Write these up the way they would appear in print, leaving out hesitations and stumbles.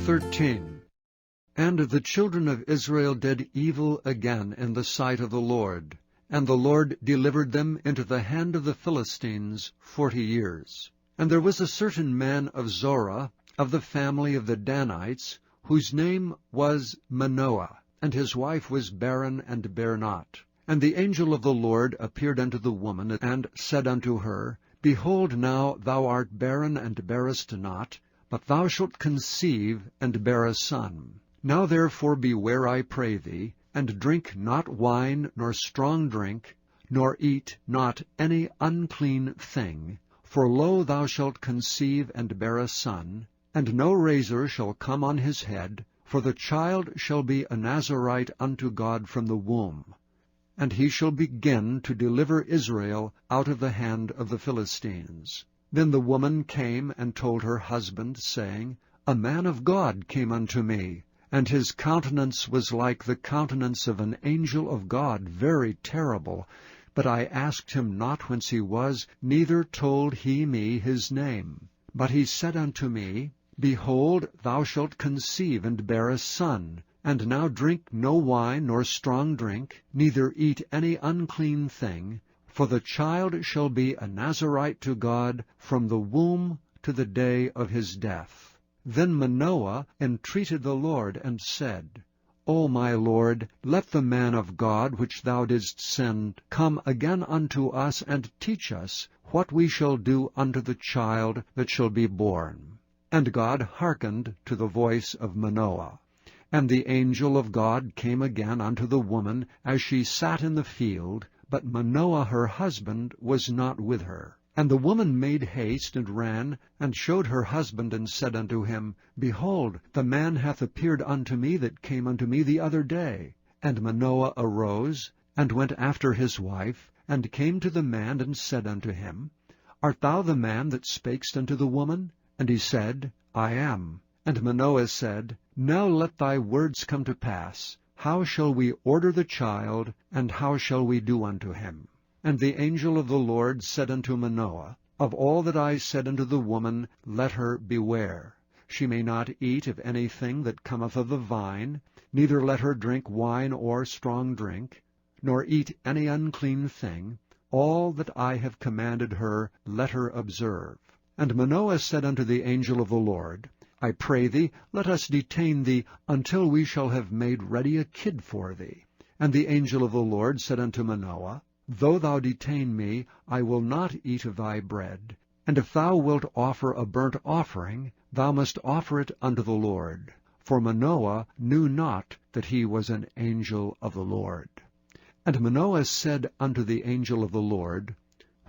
13. And the children of Israel did evil again in the sight of the Lord, and the Lord delivered them into the hand of the Philistines 40 years. And there was a certain man of Zorah, of the family of the Danites, whose name was Manoah, and his wife was barren and bare not. And the angel of the Lord appeared unto the woman, and said unto her, Behold, now thou art barren and bearest not, but thou shalt conceive and bear a son. Now therefore beware, I pray thee, and drink not wine nor strong drink, nor eat not any unclean thing. For lo, thou shalt conceive and bear a son, and no razor shall come on his head, for the child shall be a Nazarite unto God from the womb. And he shall begin to deliver Israel out of the hand of the Philistines. Then the woman came and told her husband, saying, A man of God came unto me, and his countenance was like the countenance of an angel of God, very terrible. But I asked him not whence he was, neither told he me his name. But he said unto me, Behold, thou shalt conceive and bear a son, and now drink no wine nor strong drink, neither eat any unclean thing, for the child shall be a Nazarite to God from the womb to the day of his death. Then Manoah entreated the Lord, and said, O my Lord, let the man of God which thou didst send come again unto us, and teach us what we shall do unto the child that shall be born. And God hearkened to the voice of Manoah. And the angel of God came again unto the woman as she sat in the field, but Manoah her husband was not with her. And the woman made haste, and ran, and showed her husband, and said unto him, Behold, the man hath appeared unto me that came unto me the other day. And Manoah arose, and went after his wife, and came to the man, and said unto him, Art thou the man that spakest unto the woman? And he said, I am. And Manoah said, Now let thy words come to pass. How shall we order the child, and how shall we do unto him? And the angel of the Lord said unto Manoah, Of all that I said unto the woman, let her beware. She may not eat of anything that cometh of the vine, neither let her drink wine or strong drink, nor eat any unclean thing. All that I have commanded her, let her observe. And Manoah said unto the angel of the Lord, I pray thee, let us detain thee until we shall have made ready a kid for thee. And the angel of the Lord said unto Manoah, Though thou detain me, I will not eat of thy bread. And if thou wilt offer a burnt offering, thou must offer it unto the Lord. For Manoah knew not that he was an angel of the Lord. And Manoah said unto the angel of the Lord,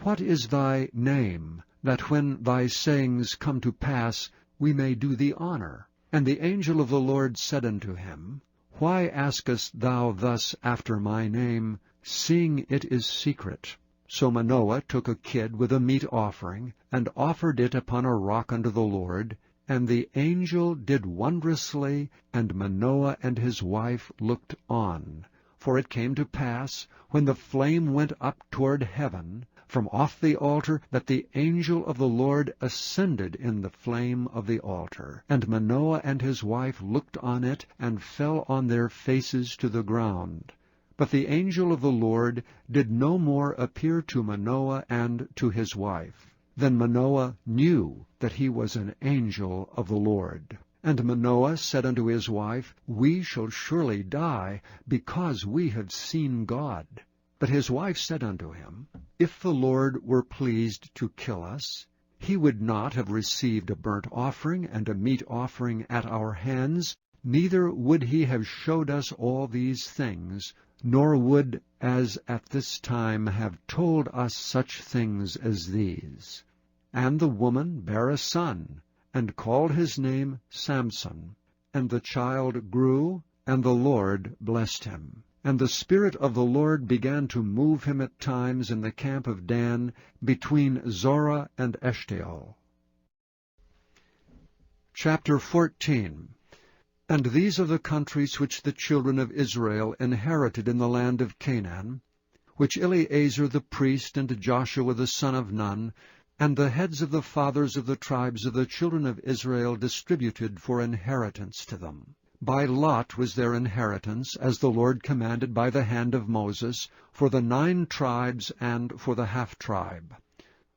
What is thy name, that when thy sayings come to pass, we may do thee honor? And the angel of the Lord said unto him, Why askest thou thus after my name, seeing it is secret? So Manoah took a kid with a meat offering, and offered it upon a rock unto the Lord. And the angel did wondrously, and Manoah and his wife looked on. For it came to pass, when the flame went up toward heaven, from off the altar, that the angel of the Lord ascended in the flame of the altar. And Manoah and his wife looked on it, and fell on their faces to the ground. But the angel of the Lord did no more appear to Manoah and to his wife. Then Manoah knew that he was an angel of the Lord. And Manoah said unto his wife, We shall surely die, because we have seen God. But his wife said unto him, If the Lord were pleased to kill us, he would not have received a burnt offering and a meat offering at our hands, neither would he have showed us all these things, nor would as at this time have told us such things as these. And the woman bare a son, and called his name Samson. And the child grew, and the Lord blessed him. And the Spirit of the Lord began to move him at times in the camp of Dan, between Zorah and Eshtaol. Chapter 14. And these are the countries which the children of Israel inherited in the land of Canaan, which Eleazar the priest and Joshua the son of Nun, And the heads of the fathers of the tribes of the children of Israel distributed for inheritance to them. By lot was their inheritance, as the Lord commanded by the hand of Moses, for the 9 tribes and for the half-tribe.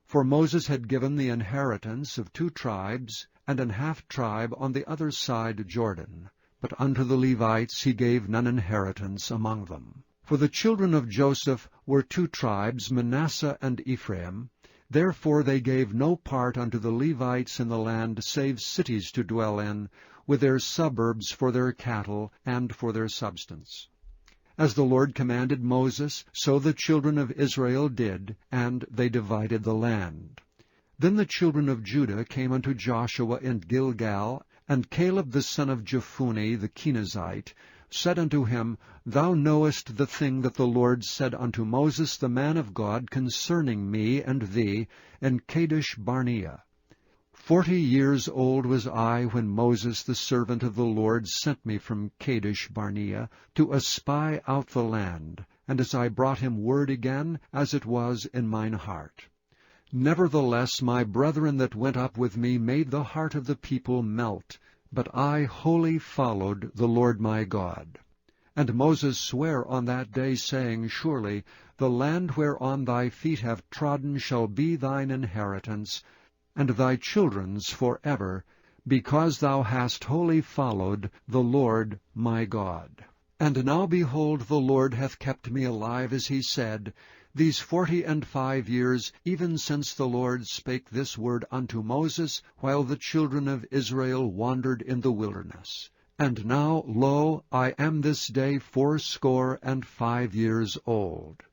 For Moses had given the inheritance of 2 tribes, and an half-tribe on the other side Jordan. But unto the Levites he gave none inheritance among them. For the children of Joseph were 2 tribes, Manasseh and Ephraim. Therefore they gave no part unto the Levites in the land, save cities to dwell in, with their suburbs for their cattle and for their substance. As the Lord commanded Moses, so the children of Israel did, and they divided the land. Then the children of Judah came unto Joshua in Gilgal, and Caleb the son of Jephunneh the Kenizzite said unto him, Thou knowest the thing that the Lord said unto Moses the man of God concerning me and thee in Kadesh Barnea. 40 years old was I when Moses the servant of the Lord sent me from Kadesh Barnea to espy out the land, and as I brought him word again, as it was in mine heart. Nevertheless my brethren that went up with me made the heart of the people melt, but I wholly followed the Lord my God. And Moses sware on that day, saying, Surely the land whereon thy feet have trodden shall be thine inheritance, and thy children's forever, because thou hast wholly followed the Lord my God. And now behold, the Lord hath kept me alive, as he said, these 45 years, even since the Lord spake this word unto Moses, while the children of Israel wandered in the wilderness. And now, lo, I am this day 85 years old.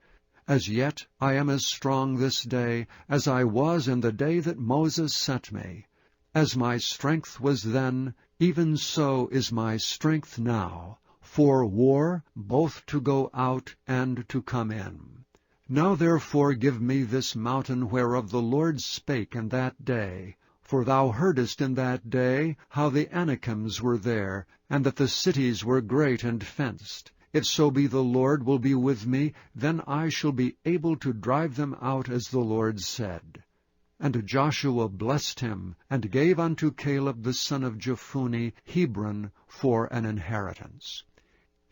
As yet I am as strong this day as I was in the day that Moses sent me. As my strength was then, even so is my strength now, for war, both to go out and to come in. Now therefore give me this mountain whereof the Lord spake in that day. For thou heardest in that day how the Anakims were there, and that the cities were great and fenced. If so be the Lord will be with me, then I shall be able to drive them out as the Lord said. And Joshua blessed him, and gave unto Caleb the son of Jephunneh Hebron for an inheritance.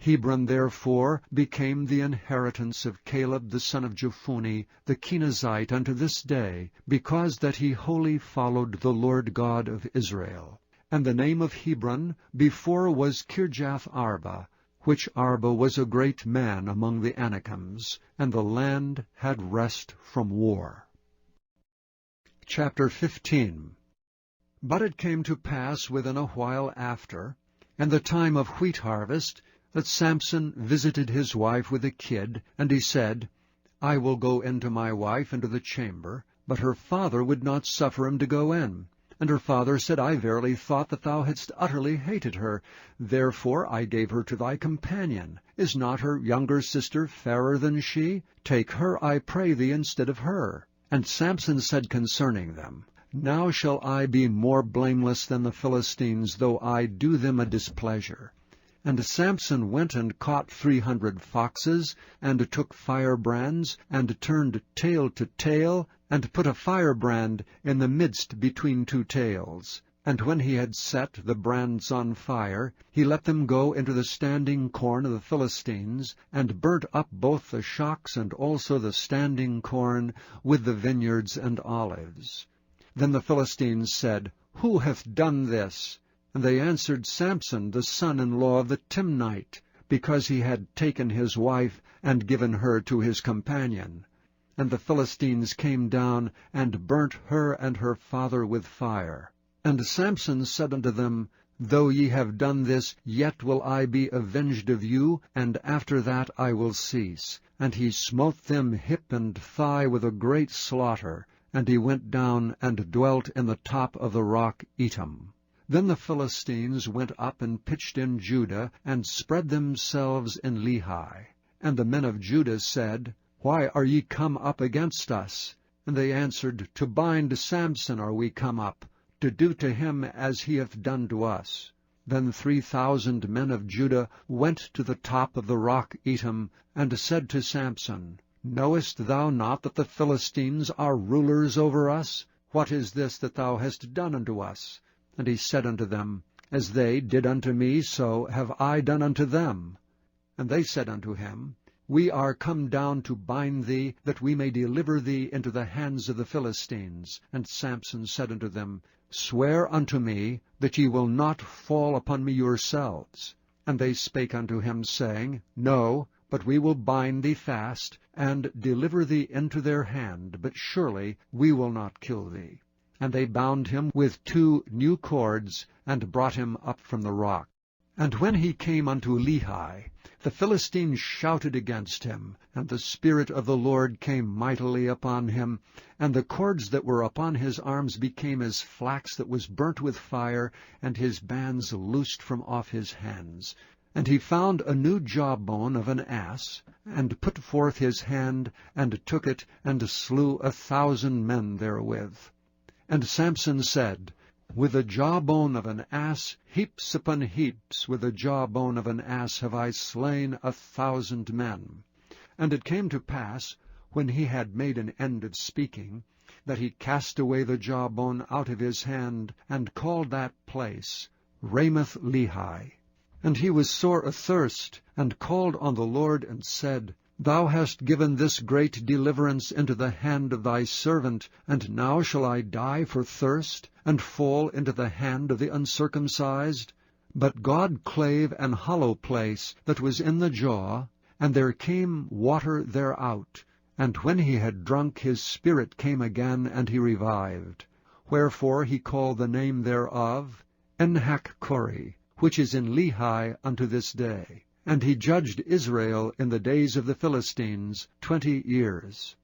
Hebron therefore became the inheritance of Caleb the son of Jephunneh the Kenizzite unto this day, because that he wholly followed the Lord God of Israel. And the name of Hebron before was Kirjath-arba, which Arba was a great man among the Anakims, and the land had rest from war. Chapter 15. But it came to pass within a while after, in the time of wheat harvest, that Samson visited his wife with a kid, and he said, I will go in to my wife into the chamber. But her father would not suffer him to go in. And her father said, I verily thought that thou hadst utterly hated her. Therefore I gave her to thy companion. Is not her younger sister fairer than she? Take her, I pray thee, instead of her. And Samson said concerning them, Now shall I be more blameless than the Philistines, though I do them a displeasure. And Samson went and caught 300 foxes, and took firebrands, and turned tail to tail, and put a firebrand in the midst between 2 tails. And when he had set the brands on fire, he let them go into the standing corn of the Philistines, and burnt up both the shocks and also the standing corn, with the vineyards and olives. Then the Philistines said, Who hath done this? And they answered, Samson, the son-in-law of the Timnite, because he had taken his wife and given her to his companion. And the Philistines came down and burnt her and her father with fire. And Samson said unto them, Though ye have done this, yet will I be avenged of you, and after that I will cease. And he smote them hip and thigh with a great slaughter, and he went down and dwelt in the top of the rock Etam. Then the Philistines went up and pitched in Judah, and spread themselves in Lehi. And the men of Judah said, Why are ye come up against us? And they answered, To bind Samson are we come up, to do to him as he hath done to us. Then 3,000 men of Judah went to the top of the rock Etam, and said to Samson, Knowest thou not that the Philistines are rulers over us? What is this that thou hast done unto us? And he said unto them, As they did unto me, so have I done unto them. And they said unto him, We are come down to bind thee, that we may deliver thee into the hands of the Philistines. And Samson said unto them, Swear unto me that ye will not fall upon me yourselves. And they spake unto him, saying, No, but we will bind thee fast, and deliver thee into their hand, but surely we will not kill thee. And they bound him with 2 new cords, and brought him up from the rock. And when he came unto Lehi, the Philistines shouted against him, and the Spirit of the Lord came mightily upon him, and the cords that were upon his arms became as flax that was burnt with fire, and his bands loosed from off his hands. And he found a new jawbone of an ass, and put forth his hand, and took it, and slew 1,000 men therewith. And Samson said, With the jawbone of an ass, heaps upon heaps, with the jawbone of an ass have I slain 1,000 men. And it came to pass, when he had made an end of speaking, that he cast away the jawbone out of his hand, and called that place Ramath-Lehi. And he was sore athirst, and called on the Lord, and said, Thou hast given this great deliverance into the hand of thy servant, and now shall I die for thirst, and fall into the hand of the uncircumcised? But God clave an hollow place that was in the jaw, and there came water thereout. And when he had drunk, his spirit came again, and he revived. Wherefore he called the name thereof Enhakkore, which is in Lehi unto this day. And he judged Israel in the days of the Philistines 20 years.